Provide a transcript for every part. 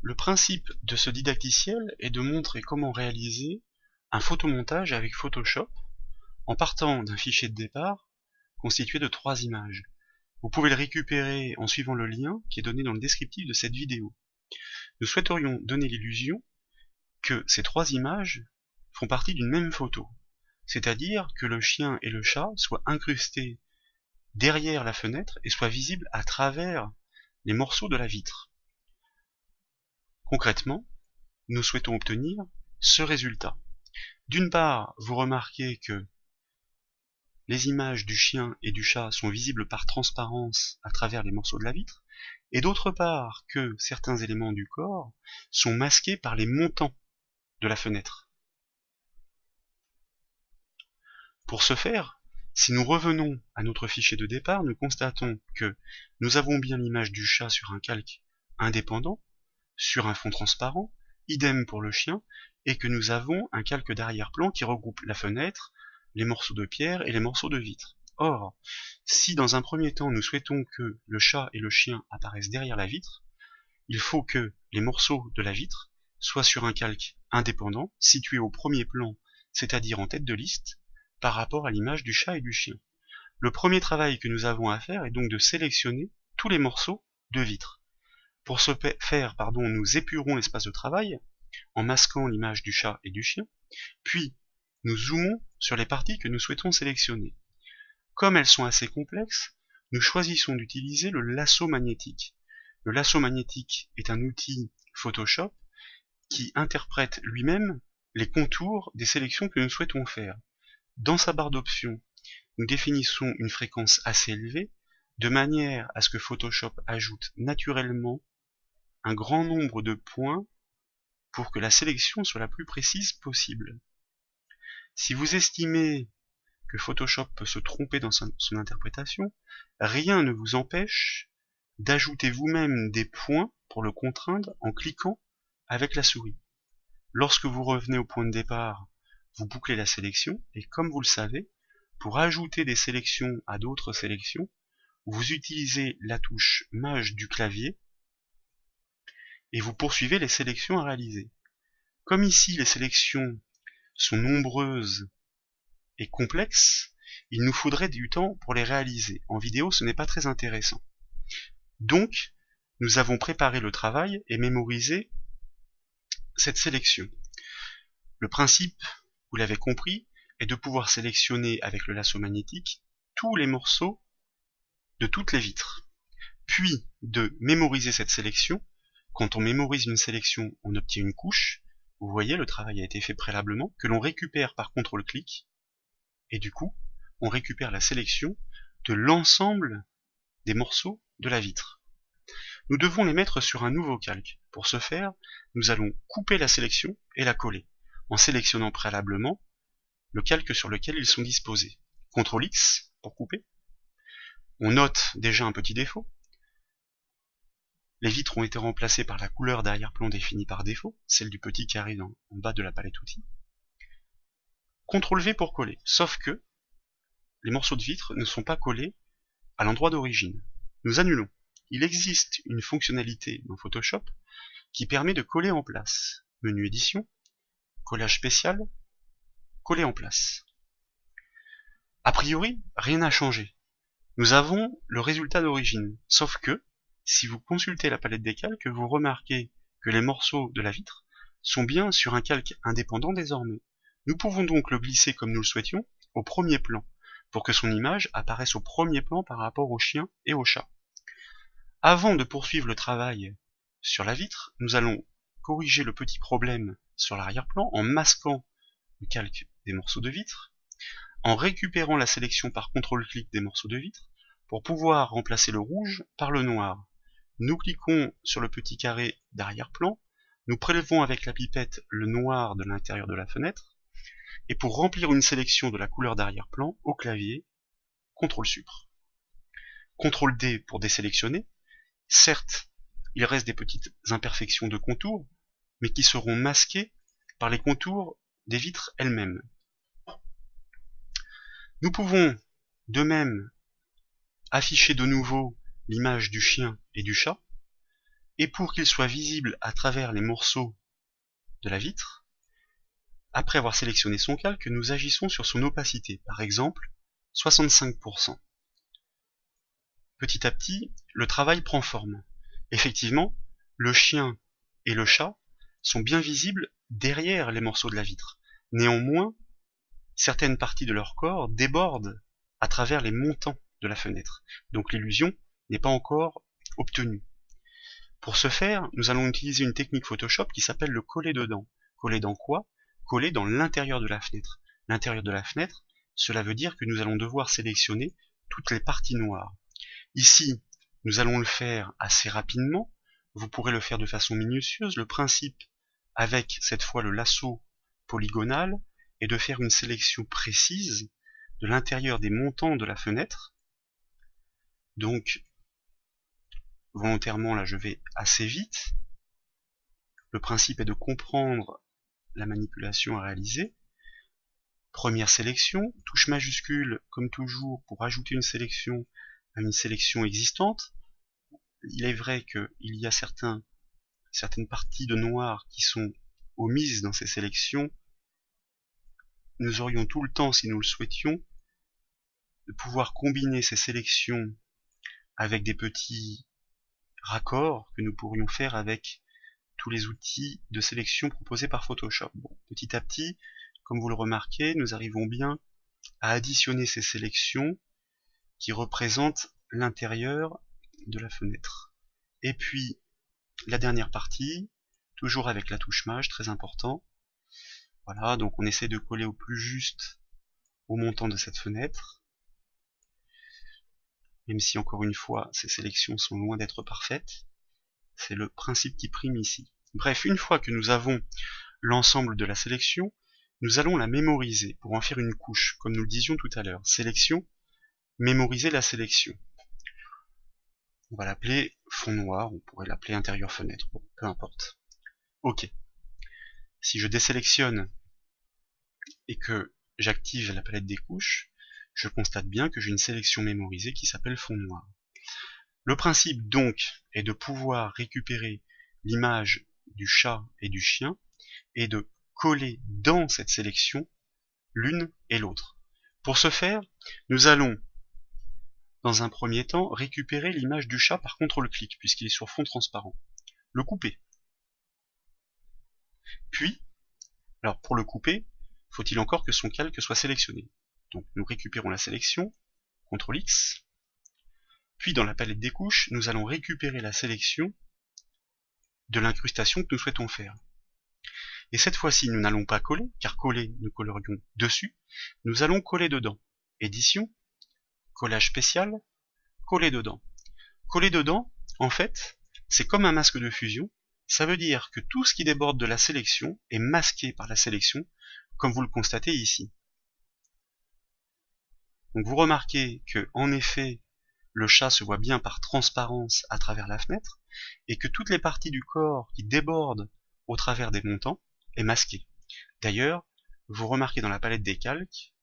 Le principe de ce didacticiel est de montrer comment réaliser un photomontage avec Photoshop en partant d'un fichier de départ constitué de 3 images. Vous pouvez le récupérer en suivant le lien qui est donné dans le descriptif de cette vidéo. Nous souhaiterions donner l'illusion que ces 3 images font partie d'une même photo, c'est-à-dire que le chien et le chat soient incrustés derrière la fenêtre et soient visibles à travers les morceaux de la vitre. Concrètement, nous souhaitons obtenir ce résultat. D'une part, vous remarquez que les images du chien et du chat sont visibles par transparence à travers les morceaux de la vitre, et d'autre part que certains éléments du corps sont masqués par les montants de la fenêtre. Pour ce faire, si nous revenons à notre fichier de départ, nous constatons que nous avons bien l'image du chat sur un calque indépendant, sur un fond transparent, idem pour le chien, et que nous avons un calque d'arrière-plan qui regroupe la fenêtre, les morceaux de pierre et les morceaux de vitre. Or, si dans un premier temps nous souhaitons que le chat et le chien apparaissent derrière la vitre, il faut que les morceaux de la vitre soient sur un calque indépendant, situé au premier plan, c'est-à-dire en tête de liste, par rapport à l'image du chat et du chien. Le premier travail que nous avons à faire est donc de sélectionner tous les morceaux de vitre. Pour ce faire, nous épurons l'espace de travail en masquant l'image du chat et du chien, puis nous zoomons sur les parties que nous souhaitons sélectionner. Comme elles sont assez complexes, nous choisissons d'utiliser le lasso magnétique. Le lasso magnétique est un outil Photoshop qui interprète lui-même les contours des sélections que nous souhaitons faire. Dans sa barre d'options, nous définissons une fréquence assez élevée, de manière à ce que Photoshop ajoute naturellement un grand nombre de points pour que la sélection soit la plus précise possible. Si vous estimez que Photoshop peut se tromper dans son interprétation, rien ne vous empêche d'ajouter vous-même des points pour le contraindre en cliquant avec la souris. Lorsque vous revenez au point de départ, vous bouclez la sélection, et comme vous le savez, pour ajouter des sélections à d'autres sélections, vous utilisez la touche Maj du clavier, et vous poursuivez les sélections à réaliser. Comme ici les sélections sont nombreuses et complexes, il nous faudrait du temps pour les réaliser. En vidéo, ce n'est pas très intéressant. Donc, nous avons préparé le travail et mémorisé cette sélection. Le principe, vous l'avez compris, est de pouvoir sélectionner avec le lasso magnétique tous les morceaux de toutes les vitres, puis de mémoriser cette sélection. Quand on mémorise une sélection, on obtient une couche. Vous voyez, le travail a été fait préalablement, que l'on récupère par CTRL-clic, et du coup, on récupère la sélection de l'ensemble des morceaux de la vitre. Nous devons les mettre sur un nouveau calque. Pour ce faire, nous allons couper la sélection et la coller, en sélectionnant préalablement le calque sur lequel ils sont disposés. CTRL-X pour couper. On note déjà un petit défaut. Les vitres ont été remplacées par la couleur d'arrière-plan définie par défaut, celle du petit carré en bas de la palette outils. CTRL-V pour coller, sauf que les morceaux de vitre ne sont pas collés à l'endroit d'origine. Nous annulons. Il existe une fonctionnalité dans Photoshop qui permet de coller en place. Menu édition, collage spécial, coller en place. A priori, rien n'a changé. Nous avons le résultat d'origine, sauf que, si vous consultez la palette des calques, vous remarquez que les morceaux de la vitre sont bien sur un calque indépendant désormais. Nous pouvons donc le glisser comme nous le souhaitions au premier plan, pour que son image apparaisse au premier plan par rapport au chien et au chat. Avant de poursuivre le travail sur la vitre, nous allons corriger le petit problème sur l'arrière-plan en masquant le calque des morceaux de vitre, en récupérant la sélection par CTRL-clic des morceaux de vitre, pour pouvoir remplacer le rouge par le noir. Nous cliquons sur le petit carré d'arrière-plan, nous prélevons avec la pipette le noir de l'intérieur de la fenêtre, et pour remplir une sélection de la couleur d'arrière-plan, au clavier, CTRL-SUPRE. CTRL-D pour désélectionner. Certes, il reste des petites imperfections de contours, mais qui seront masquées par les contours des vitres elles-mêmes. Nous pouvons, de même, afficher de nouveau l'image du chien et du chat, et pour qu'il soit visible à travers les morceaux de la vitre, après avoir sélectionné son calque, nous agissons sur son opacité, par exemple 65%. Petit à petit, le travail prend forme. Effectivement, le chien et le chat sont bien visibles derrière les morceaux de la vitre. Néanmoins, certaines parties de leur corps débordent à travers les montants de la fenêtre. Donc l'illusion n'est pas encore obtenue. Pour ce faire, nous allons utiliser une technique Photoshop qui s'appelle le coller dedans. Coller dans quoi? Coller dans l'intérieur de la fenêtre. L'intérieur de la fenêtre, cela veut dire que nous allons devoir sélectionner toutes les parties noires. Ici, nous allons le faire assez rapidement. Vous pourrez le faire de façon minutieuse. Le principe, avec cette fois le lasso polygonal, est de faire une sélection précise de l'intérieur des montants de la fenêtre. Donc, volontairement, là, je vais assez vite. Le principe est de comprendre la manipulation à réaliser. Première sélection, touche majuscule, comme toujours, pour ajouter une sélection à une sélection existante. Il est vrai qu'il y a certaines parties de noir qui sont omises dans ces sélections. Nous aurions tout le temps, si nous le souhaitions, de pouvoir combiner ces sélections avec des petits raccords que nous pourrions faire avec tous les outils de sélection proposés par Photoshop. Bon, petit à petit, comme vous le remarquez, nous arrivons bien à additionner ces sélections qui représentent l'intérieur de la fenêtre. Et puis, la dernière partie, toujours avec la touche maj, très important. Voilà, donc on essaie de coller au plus juste au montant de cette fenêtre. Même si, encore une fois, ces sélections sont loin d'être parfaites. C'est le principe qui prime ici. Bref, une fois que nous avons l'ensemble de la sélection, nous allons la mémoriser pour en faire une couche, comme nous le disions tout à l'heure. Sélection, mémoriser la sélection. On va l'appeler fond noir, on pourrait l'appeler intérieur fenêtre, bon, peu importe. Ok. Si je désélectionne et que j'active la palette des couches, je constate bien que j'ai une sélection mémorisée qui s'appelle fond noir. Le principe donc est de pouvoir récupérer l'image du chat et du chien et de coller dans cette sélection l'une et l'autre. Pour ce faire, nous allons dans un premier temps récupérer l'image du chat par contrôle-clic puisqu'il est sur fond transparent. Le couper. Puis, alors pour le couper, faut-il encore que son calque soit sélectionné. Donc nous récupérons la sélection, CTRL X, puis dans la palette des couches, nous allons récupérer la sélection de l'incrustation que nous souhaitons faire. Et cette fois-ci, nous n'allons pas coller, car coller, nous collerions dessus, nous allons coller dedans. Édition, collage spécial, coller dedans. Coller dedans, en fait, c'est comme un masque de fusion, ça veut dire que tout ce qui déborde de la sélection est masqué par la sélection, comme vous le constatez ici. Donc vous remarquez que, en effet, le chat se voit bien par transparence à travers la fenêtre, et que toutes les parties du corps qui débordent au travers des montants est masquée. D'ailleurs, vous remarquez dans la palette des calques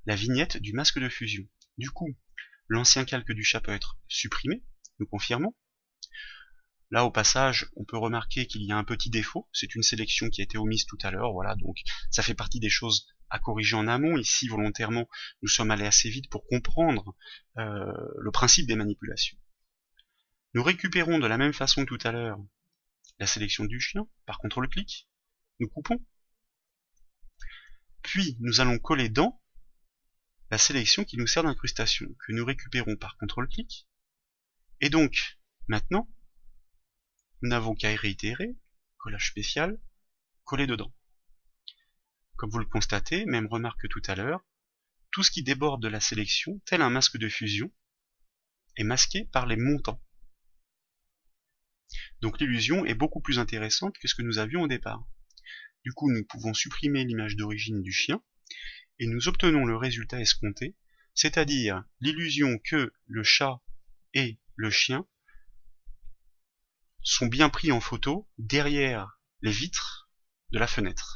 la vignette du masque de fusion. Du coup, l'ancien calque du chat peut être supprimé, nous confirmons. Là, au passage, on peut remarquer qu'il y a un petit défaut, c'est une sélection qui a été omise tout à l'heure, voilà, donc ça fait partie des choses à corriger en amont. Ici, volontairement, nous sommes allés assez vite pour comprendre le principe des manipulations. Nous récupérons de la même façon que tout à l'heure la sélection du chien, par contrôle-clic, nous coupons, puis nous allons coller dans la sélection qui nous sert d'incrustation, que nous récupérons par contrôle-clic, et donc, maintenant, nous n'avons qu'à réitérer, collage spécial, coller dedans. Comme vous le constatez, même remarque que tout à l'heure, tout ce qui déborde de la sélection, tel un masque de fusion, est masqué par les montants. Donc l'illusion est beaucoup plus intéressante que ce que nous avions au départ. Du coup, nous pouvons supprimer l'image d'origine du chien, et nous obtenons le résultat escompté, c'est-à-dire l'illusion que le chat et le chien sont bien pris en photo derrière les vitres de la fenêtre.